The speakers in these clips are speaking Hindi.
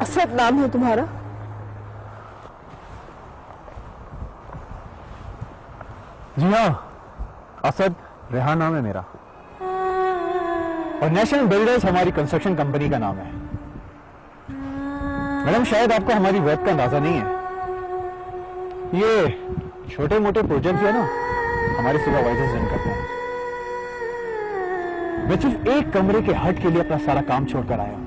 असद नाम है तुम्हारा? जी हाँ, असद रेहान नाम है मेरा। और नेशनल बिल्डर्स हमारी कंस्ट्रक्शन कंपनी का नाम है। मैडम, शायद आपको हमारी वेब का अंदाजा नहीं है। ये छोटे मोटे प्रोजेक्ट जो है ना, हमारे सुपरवाइजर्स रन करते हैं। मैं सिर्फ एक कमरे के हट के लिए अपना सारा काम छोड़कर आया हूं,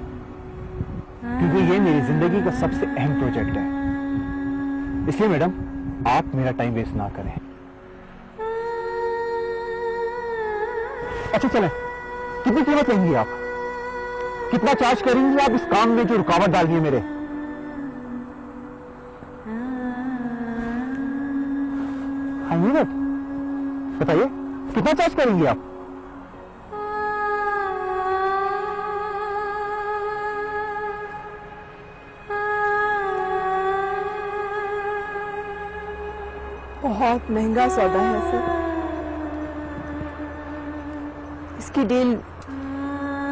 क्योंकि ये मेरी जिंदगी का सबसे अहम प्रोजेक्ट है। इसलिए मैडम, आप मेरा टाइम वेस्ट ना करें। अच्छा चलें, कितनी कीमत लेंगी आप? कितना चार्ज करेंगी आप इस काम में जो रुकावट डाल रही है मेरे? हाँ मिनट बताइए, कितना चार्ज करेंगी आप? बहुत महंगा सौदा है सर। इसकी डील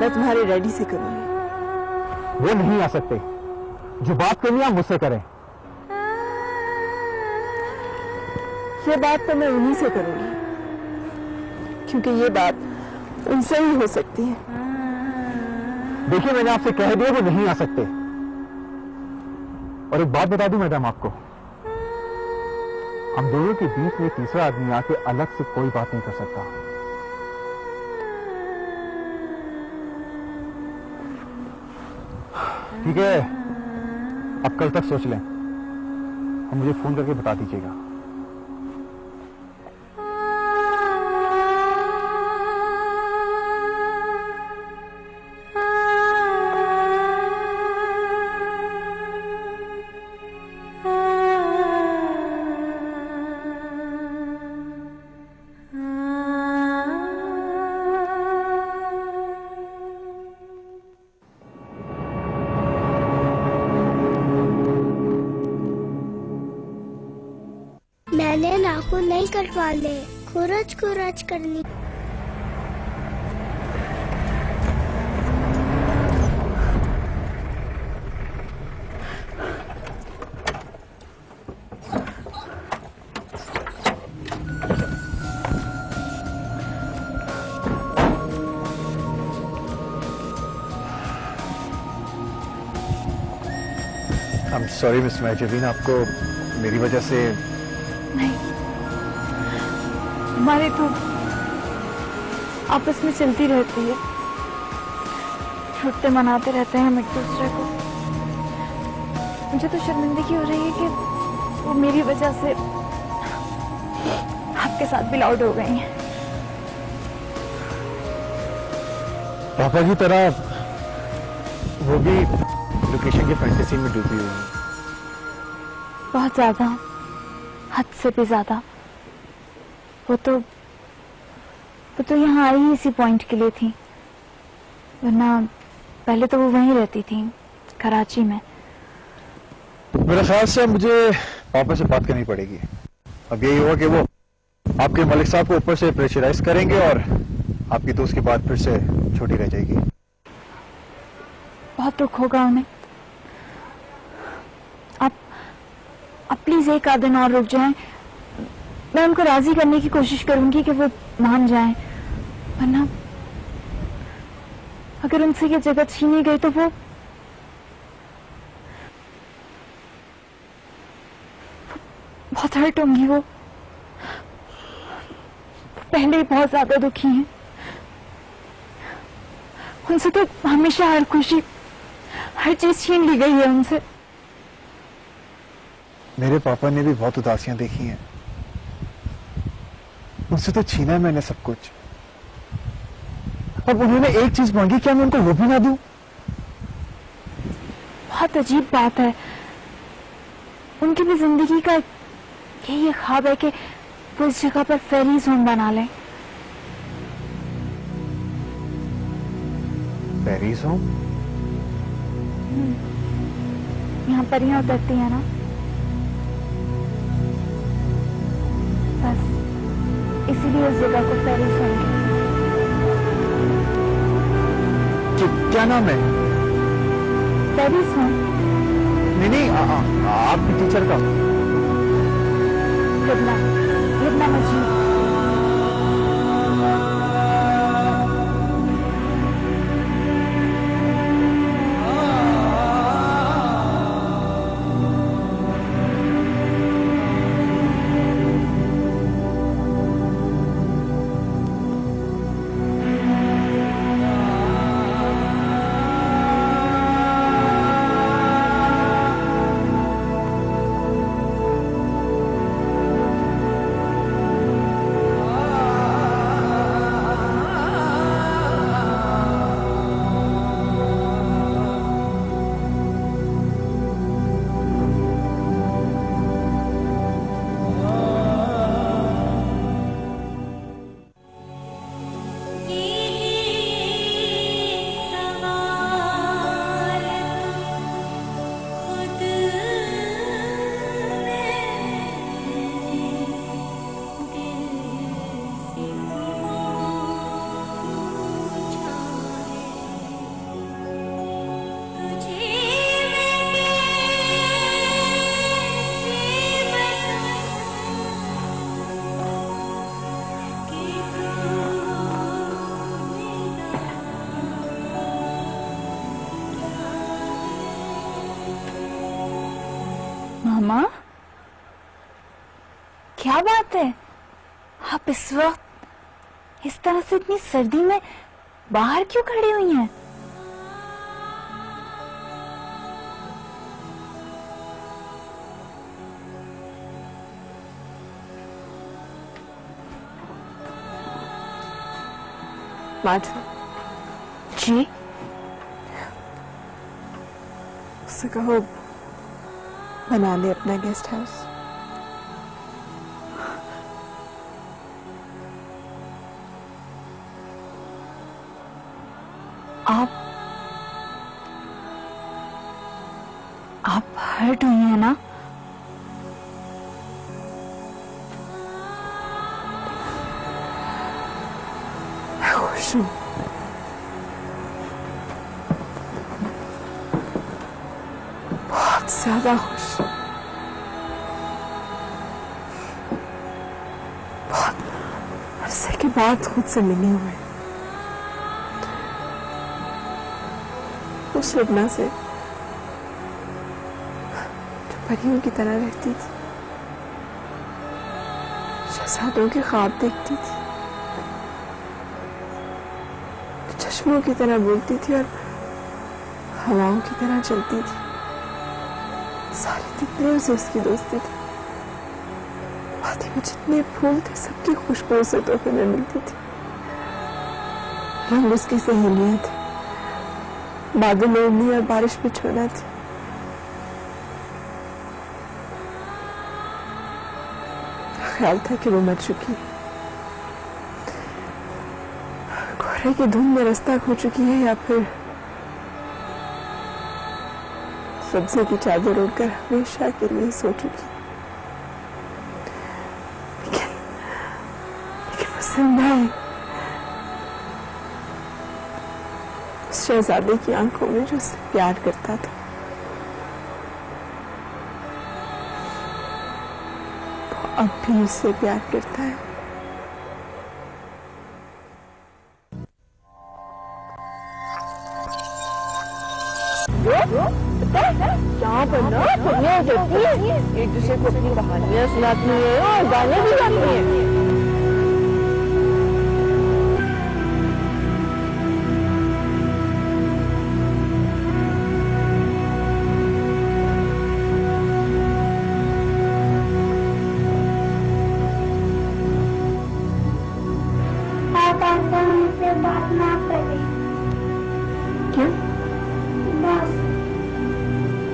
मैं तुम्हारे डैडी से करूंगी। वो नहीं आ सकते। जो बात करनी है आप मुझसे करें। ये बात तो मैं उन्हीं से करूंगी, क्योंकि ये बात उनसे ही हो सकती है। देखिए, मैंने आपसे कह दिया वो नहीं आ सकते। और एक बात बता दूं मैडम आपको, हम दोनों के बीच में तीसरा आदमी आके अलग से कोई बात नहीं कर सकता। ठीक है, अब कल तक सोच लें और मुझे फोन करके बता दीजिएगा। मैंने नाखून नहीं कटवा ले, खुरच खुरच करनी। I'm sorry मिस महजबीन, आपको मेरी वजह से। नहीं, हमारी तो आपस में चलती रहती है, छूटते मनाते रहते हैं हम एक दूसरे को। मुझे तो शर्मिंदगी हो रही है कि वो मेरी वजह से आपके साथ भी लाउड हो गई हैं। पापा की तरह वो भी लोकेशन की फैंटेसी में डूबी हुई है। बहुत ज्यादा, हद से भी ज्यादा। वो तो यहाँ आई ही इसी पॉइंट के लिए थी, वरना पहले तो वो वहीं रहती थी, कराची में। मेरे ख्याल से मुझे पापा से बात करनी पड़ेगी। अब यही होगा कि वो आपके मलिक साहब को ऊपर से प्रेशराइज करेंगे और आपकी दोस्त की बात फिर से छोटी रह जाएगी। बहुत दुख होगा उन्हें। आप प्लीज एक आध दिन और रुक जाएं। मैं उनको राजी करने की कोशिश करूंगी कि वो मान जाएं, वरना अगर उनसे ये जगह छीनी गई तो वो बहुत हर्ट होंगी। वो पहले ही बहुत ज्यादा दुखी हैं। उनसे तो हमेशा हर खुशी, हर चीज छीन ली गई है उनसे। मेरे पापा ने भी बहुत उदासियां देखी हैं, उनसे तो छीना है मैंने सब कुछ। अब उन्होंने एक चीज मांगी, क्या मैं उनको वो भी ना दूं? बहुत अजीब बात है। उनकी भी जिंदगी का यही ख्वाब है कि वो इस जगह पर फेरी जोन बना लें। फेरी जोन? यहाँ परियां उतरती है ना, बस इसीलिए उस जगह को फेरी जोन कहते हैं। क्या नाम है? फेरी जोन। नहीं, आपकी टीचर का। लिबना मजीद। मामा, क्या बात है? आप इस वक्त इस तरह से इतनी सर्दी में बाहर क्यों खड़ी हुई हैं? माधव जी, उससे कहो बना ले अपना गेस्ट हाउस। आप हर्ट हुई हैं ना? मैं खुश हूं। बहुत ज्यादा खुश। बहुत अरसे के बाद खुद से मिले हुए उस लबना से जो परियों की तरह रहती थी, शहजादों के ख्वाब देखती थी, चश्मों की तरह बोलती थी और हवाओं की तरह चलती थी। सारी तितलियों से उसकी दोस्ती थी। वादी में जितने फूल थे सबकी खुशबू से तोहफे में मिलती थी। रंग उसकी सहेलियां थी, बादल ओढ़नी और बारिश में छोना थी। ख्याल था कि वो मर चुकी है, कोहरे की धुंध में रास्ता खो चुकी है, या फिर सब्जे की चादर ओढ़कर हमेशा के लिए सो चुकी। लेकिन मुझसे मैं उस शहजादे की आंखों में जो उससे प्यार करता था, वो अब भी उससे प्यार करता है। यहाँ पर ना पत्नियां होती है, एक दूसरे को अपनी कहानियां सुनाती है और गाने भी गाती है। पापा को मुझसे बात ना करे। क्यों? बस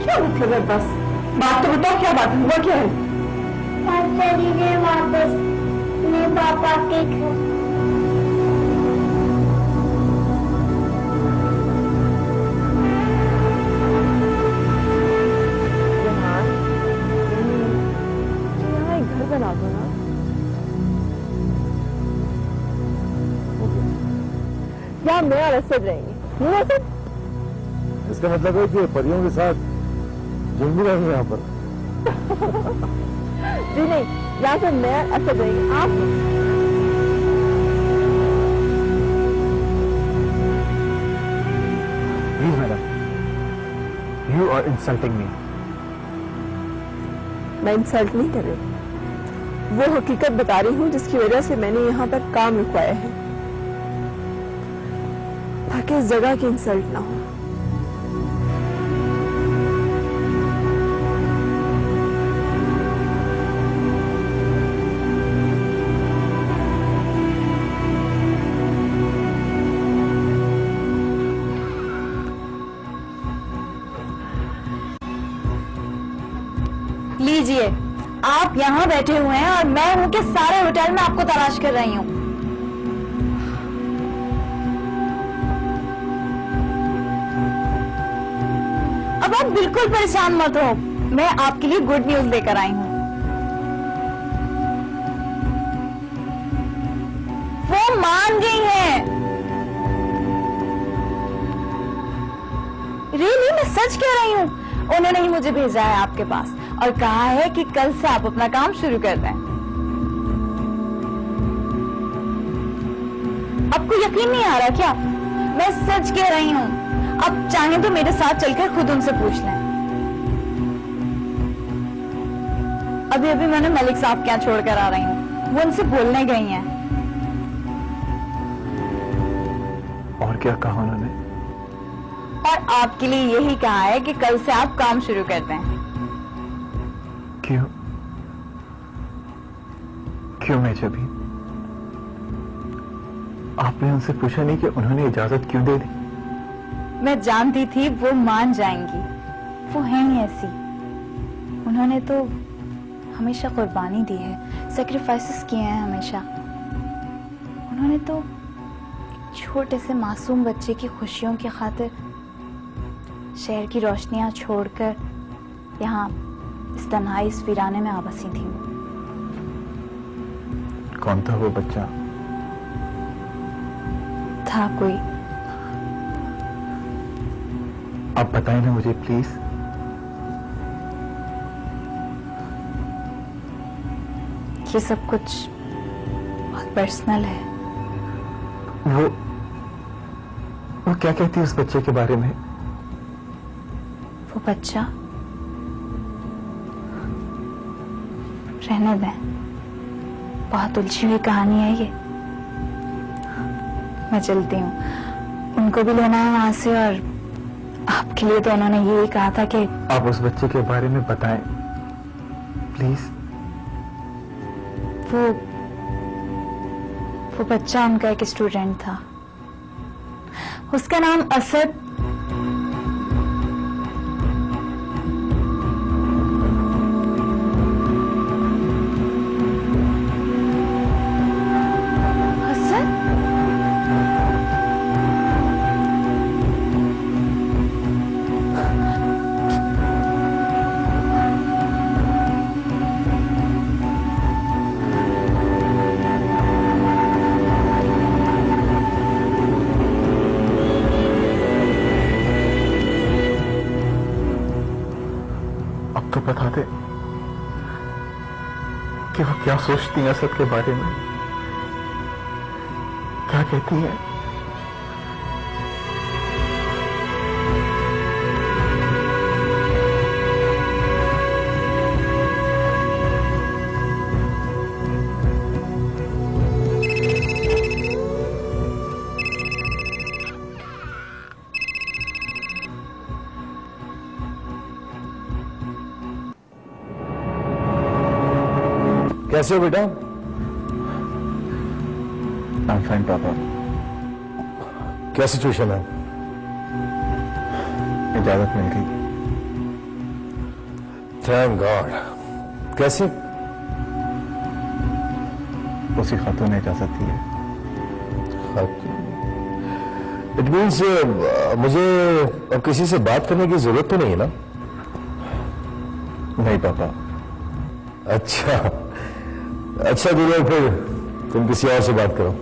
क्या मतलब है बस? बात तो बताओ, क्या बात हुआ क्या है? आज चलिए वापस अपने पापा के घर। यहाँ एक घर बना दो ना। यहाँ मैं और असद रहेंगे। नहीं असद? इसका मतलब है कि परियों के साथ जल्दी रहेंगे यहाँ पर। जी नहीं, यहाँ से मैं असद रहेंगे, आप please madam, you are insulting me. मैं इंसल्ट नहीं कर रही, वो हकीकत बता रही हूँ जिसकी वजह से मैंने यहाँ पर काम रुकवाया है, ताकि इस जगह की इंसल्ट ना हो। लीजिए, आप यहाँ बैठे हुए हैं और मैं हूँ कि सारे होटल में आपको तलाश कर रही हूँ। अब आप बिल्कुल परेशान मत हो, मैं आपके लिए गुड न्यूज लेकर आई हूँ। वो मान गई हैं। रियली, मैं सच कह रही हूँ। उन्होंने ही मुझे भेजा है आपके पास और कहा है कि कल से आप अपना काम शुरू कर दें। आपको यकीन नहीं आ रहा क्या? मैं सच कह रही हूँ। अब चाहें तो मेरे साथ चलकर खुद उनसे पूछ लें। अभी अभी मैंने मलिक साहब क्या छोड़कर आ रही हूँ, वो उनसे बोलने गई हैं। और क्या कहा उन्होंने? और आपके लिए यही कहा है कि कल से आप काम शुरू कर दें। क्यों? क्यों मेजर भी? आपने उनसे पूछा नहीं कि उन्होंने इजाजत क्यों दे दी? मैं जानती थी वो मान जाएंगी, वो हैं ही ऐसी। उन्होंने तो हमेशा कुर्बानी दी है, सैक्रिफाइसेस किए हैं हमेशा। उन्होंने तो छोटे से मासूम बच्चे की खुशियों की खातिर शहर की रोशनियां छोड़कर यहाँ इस तन्हाई, इस वीराने में आ बसी थी। कौन था वो बच्चा? था कोई। आप बताएं ना मुझे प्लीज। ये सब कुछ बहुत पर्सनल है। वो क्या कहती है उस बच्चे के बारे में? वो बच्चा रहने दें, बहुत उलझी हुई कहानी है ये। मैं चलती हूँ, उनको भी लेना है वहां से, और आपके लिए तो उन्होंने यही कहा था कि आप उस बच्चे के बारे में बताएं प्लीज। वो बच्चा उनका एक स्टूडेंट था, उसका नाम असद। तो बता दे कि वो क्या सोचती हैं असद के बारे में, क्या कहती हैं? कैसे हो बेटा? I'm fine, पापा। क्या सिचुएशन है? इजाजत मिल गई। Thank God. कैसे? उसी खातून ने इजाजत दी है। इट मीन्स मुझे अब किसी से बात करने की जरूरत तो नहीं है ना? नहीं पापा। अच्छा चलो फिर तुम किसी और से बात करो।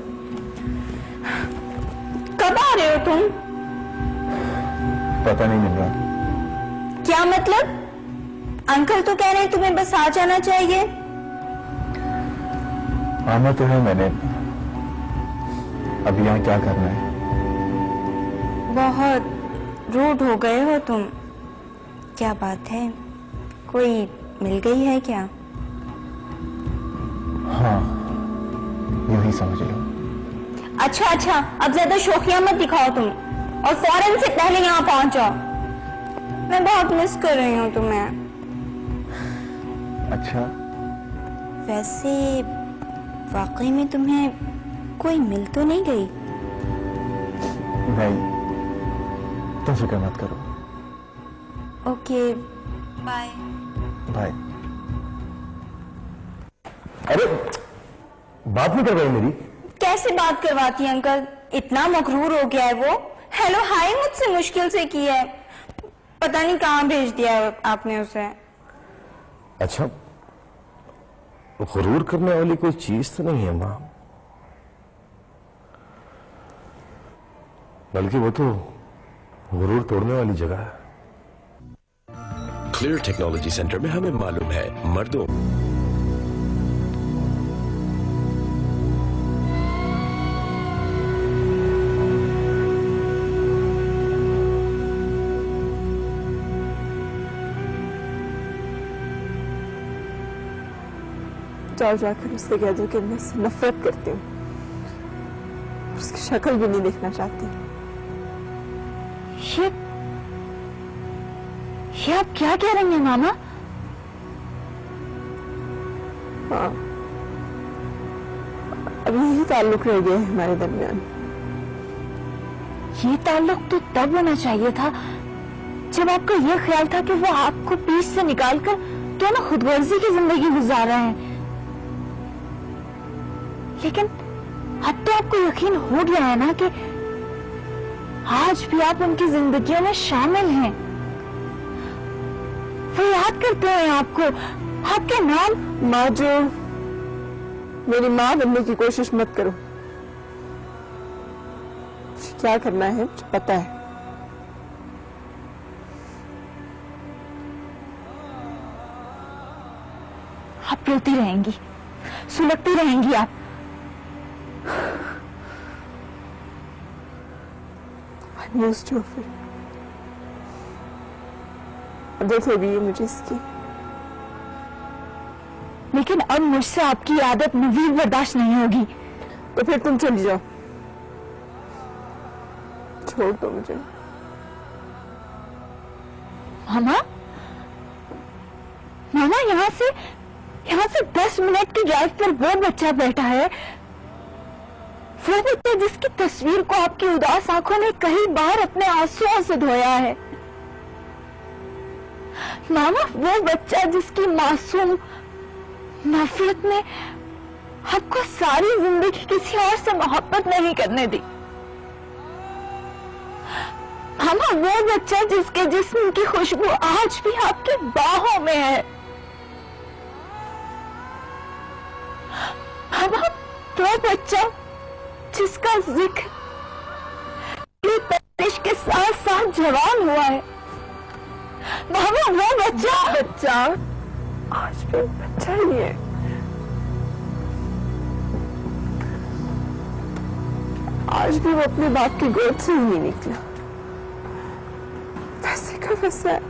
कब आ रहे हो तुम? पता नहीं मिल रहा। क्या मतलब? अंकल तो कह रहे हैं तुम्हें बस आ जाना चाहिए। आना तो है मैंने, अब यहाँ क्या करना है? बहुत रूड हो गए हो तुम। क्या बात है, कोई मिल गई है क्या? हाँ, यूं ही समझ लो। अच्छा अच्छा, अब ज्यादा शौकिया मत दिखाओ तुम, और फौरन से पहले यहाँ पहुंच जाओ। मैं बहुत मिस कर रही हूँ तुम्हें। अच्छा, वैसे वाकई में तुम्हें कोई मिल तो नहीं गई? नहीं, तुम फिक्र मत करो। Okay, bye bye. अरे बात नहीं कर रही मेरी? कैसे बात करवाती है अंकल, इतना मकरूर हो गया है वो। हेलो हाय मुझसे मुश्किल से की है, पता नहीं कहाँ भेज दिया है आपने उसे। अच्छा, गुरूर करने वाली कोई चीज तो नहीं है मां, बल्कि वो तो गुरूर तोड़ने वाली जगह है। क्लियर टेक्नोलॉजी सेंटर में हमें मालूम है मर्दों जाओ जाकर उससे कह दो कि मैं इससे नफरत करती हूँ, उसकी शक्ल भी नहीं देखना चाहती। ये आप क्या कह रही हैं मामा? हाँ, अब यही ताल्लुक रह गया है हमारे दरमियान। ये ताल्लुक तो तब होना चाहिए था जब आपका ये ख्याल था कि वो आपको पीठ से निकालकर दोनों खुदगर्जी की जिंदगी गुजार रहे हैं। लेकिन अब तो आपको यकीन हो गया है ना कि आज भी आप उनकी जिंदगियों में शामिल हैं। वो याद करते हैं आपको, आपके नाम। माँ, जो मेरी माँ बनने की कोशिश मत करो। क्या करना है मुझे पता है। आप रोती रहेंगी, सुलगती रहेंगी आप। न्यूज़ जो फिर आदत हो गई है मुझे इसकी। लेकिन अब मुझसे आपकी आदत मज़ीद बर्दाश्त नहीं होगी। तो फिर तुम चली जाओ, छोड़ दो मुझे। मामा, मामा यहाँ से 10 मिनट की ड्राइव पर वो बच्चा बैठा है, वो बच्चा जिसकी तस्वीर को आपकी उदास आंखों ने कई बार अपने आंसुओं से धोया है। मामा, वो बच्चा जिसकी मासूम नफरत ने आपको सारी जिंदगी किसी और से मोहब्बत नहीं करने दी। मामा, वो बच्चा जिसके जिस्म की खुशबू आज भी आपकी बाहों में है। मामा, वो बच्चा जिसका जिक्र परिश के साथ साथ जवान हुआ है। मामा, वो बच्चा आज भी बच्चा ही है। आज भी वो अपने बाप की गोद से ही नहीं निकला, वैसे का वैसा है।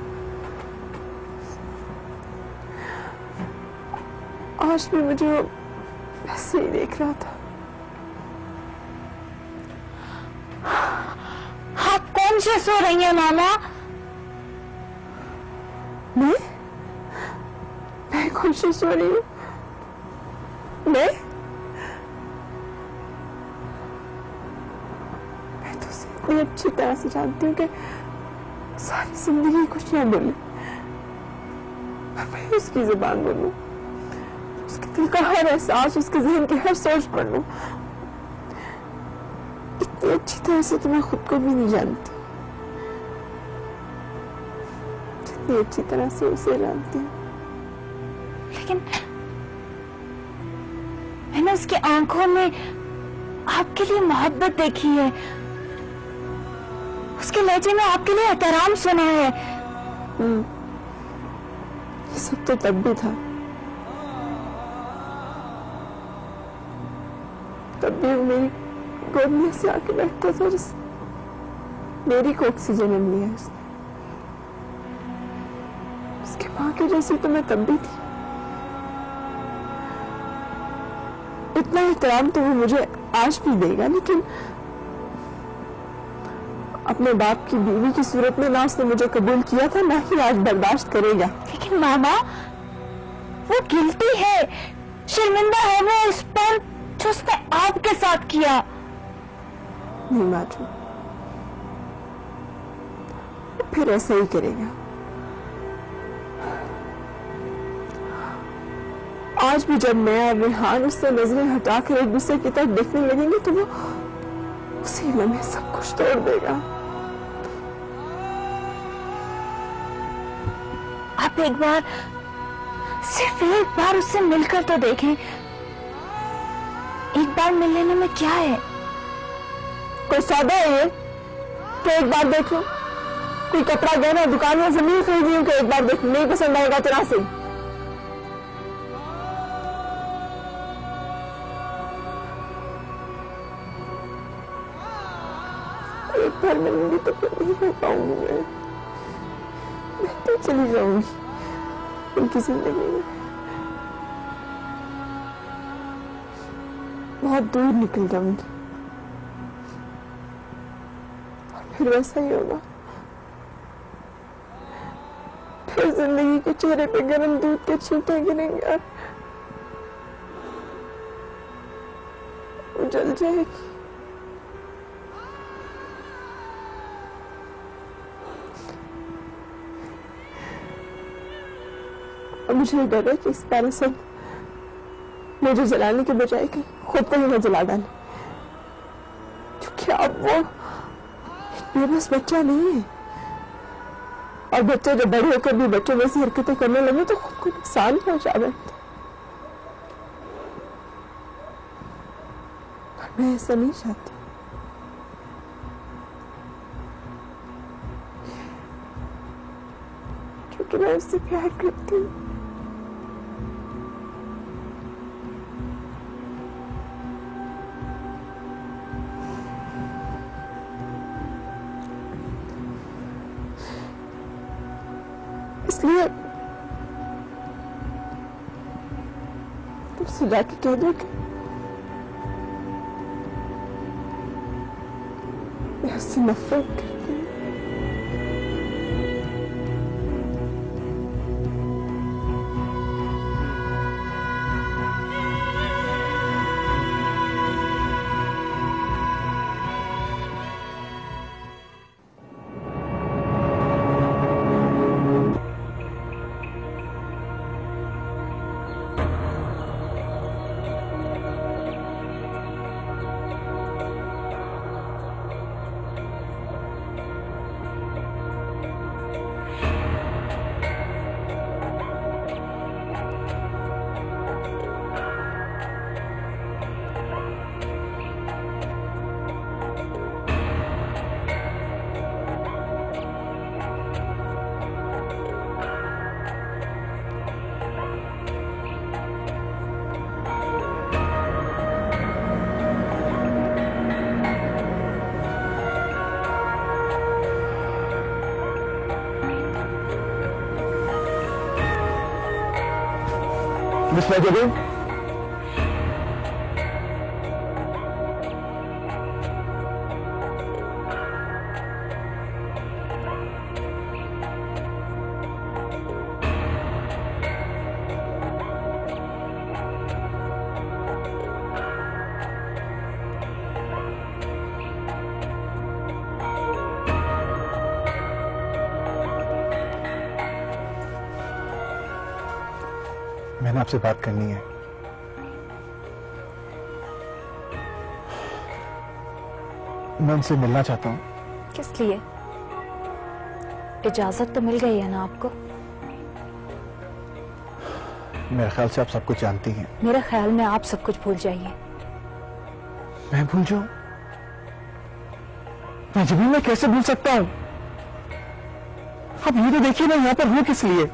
आज भी मुझे वो वैसे ही देख रहा था। आप कौन से सो रही हैं मामा? मैं कौन सी सो रही हूँ? मैं तो उसे इतनी अच्छी तरह से जानती हूँ कि सारी जिंदगी कुछ ना बोले, मैं उसकी जुबान बोलूं, उसके दिल का हर एहसास, उसके जहन की हर सोच पढ़ लूं। इतनी अच्छी तरह से तो मैं खुद को भी नहीं जानती जितनी अच्छी तरह से उसे जानती हूँ। लेकिन मैंने उसकी आंखों में आपके लिए मोहब्बत देखी है, उसके लहजे में आपके लिए एहतराम सुना है। सब तो तब भी था, तब भी वो मेरी गोद में से आके बैठता था और मेरी कोख से जन्म लिया उसने। उसके माँ के जैसी तो मैं तब भी थी। इतना एहतराम तो वो मुझे आज भी देगा, लेकिन अपने बाप की बीवी की सूरत में ना उसने मुझे कबूल किया था, ना ही आज बर्दाश्त करेगा। लेकिन मामा, वो गिल्टी है, शर्मिंदा है वो उस पर जो उसने आपके साथ किया। नहीं माजू, फिर ऐसा ही करेगा। आज भी जब मैं और रेहान उससे नजरें हटाकर एक दूसरे की तरफ देखने लगेंगे तो वो उसी लम्हे सब कुछ तोड़ देगा। आप एक बार, सिर्फ एक बार उससे मिलकर तो देखें। एक बार मिल लेने में क्या है? कोई सौदा है ये तो एक बार देख लो। कोई कपड़ा गहना दुकान में जमीन खरीदी हूँ कि एक बार देख, नहीं पसंद आएगा तो ना सही। एक बार मिलूंगी तो फिर नहीं रह पाऊंगी मैं तो चली जाऊंगी उनकी जिंदगी में, बहुत दूर निकल जाऊंगी और फिर वैसा ही होगा। फिर जिंदगी के चेहरे पे गर्म दूध के छींटे गिरेंगे और वो जल जाएगी। और मुझे डर है कि इस बार सब मुझे जलाने के बजाय कि खुद को ही न जला डाले, क्योंकि अब वो बेबस बच्चा नहीं है और बच्चे जब बड़े होकर भी बच्चों जैसी हरकतें करने लगे तो खुद को नुकसान पहुंचा बैठते। और मैं ऐसा नहीं चाहती। क्योंकि मैं उससे प्यार करती हूँ। इसलिए तुम सुधा के कह दो कि मैं उससे नफरत करती हूँ। मिस मैकेबे, मैंने आपसे बात करनी है। मैं उनसे मिलना चाहता हूं। किस लिए? इजाजत तो मिल गई है ना आपको? मेरे ख्याल से आप सब कुछ जानती हैं। मेरे ख्याल में आप सब कुछ भूल जाइए। मैं भूल जाऊं? मैं जमीन में कैसे भूल सकता हूं? आप ये तो देखिए ना, यहां पर हूं किस लिए?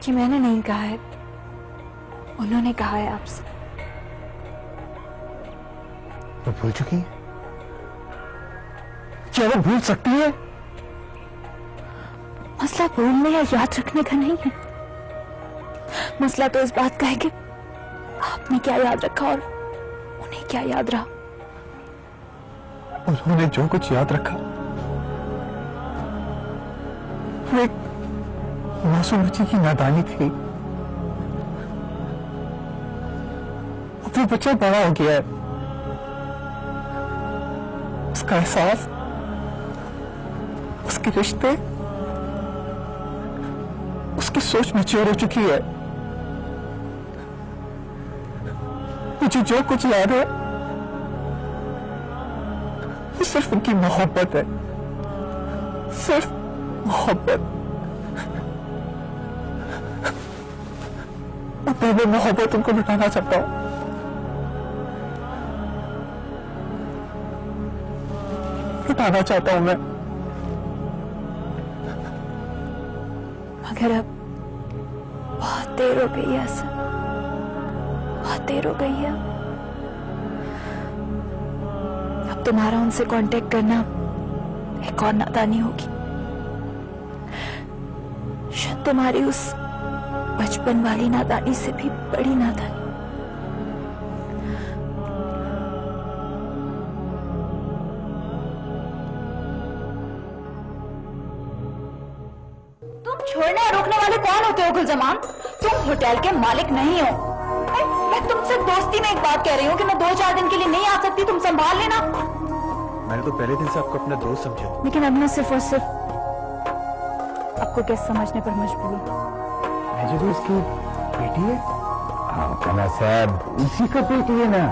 कि मैंने नहीं कहा है, उन्होंने कहा है आपसे। वो भूल चुकी है? क्या वो भूल सकती है? मसला भूलने या याद रखने का नहीं है, मसला तो इस बात का है कि आपने क्या याद रखा और उन्हें क्या याद रहा। उन्होंने जो कुछ याद रखा वो एक मासूम बच्ची की नादानी थी। अब वो बच्चा बड़ा हो गया है, उसका एहसास, उसके रिश्ते, उसकी सोच मैच्योर हो चुकी है। मुझे जो कुछ याद है वो सिर्फ उनकी मोहब्बत है, सिर्फ मोहब्बत। मैं वो मोहब्बत उनको लुटाना चाहता हूं। लुटाना चाहता हूं मैं। मगर अब बहुत देर हो गई है असद, बहुत देर हो गई है। अब तुम्हारा उनसे कांटेक्ट करना एक और नादानी होगी, शायद तुम्हारी उस बचपन वाली नादानी से भी बड़ी नादानी। छोड़ने और रोकने वाले कौन होते हो गुलजमान? तुम होटल के मालिक नहीं हो। मैं तुमसे दोस्ती में एक बात कह रही हूँ कि मैं 2-4 दिन के लिए नहीं आ सकती, तुम संभाल लेना। मैंने तो पहले दिन से आपको अपना दोस्त समझा, लेकिन अब मैं सिर्फ और सिर्फ आपको कैसे समझने पर मजबूर हूँ। जो इसकी बेटी है। हाँ कना साहब, इसी का बेटी है ना।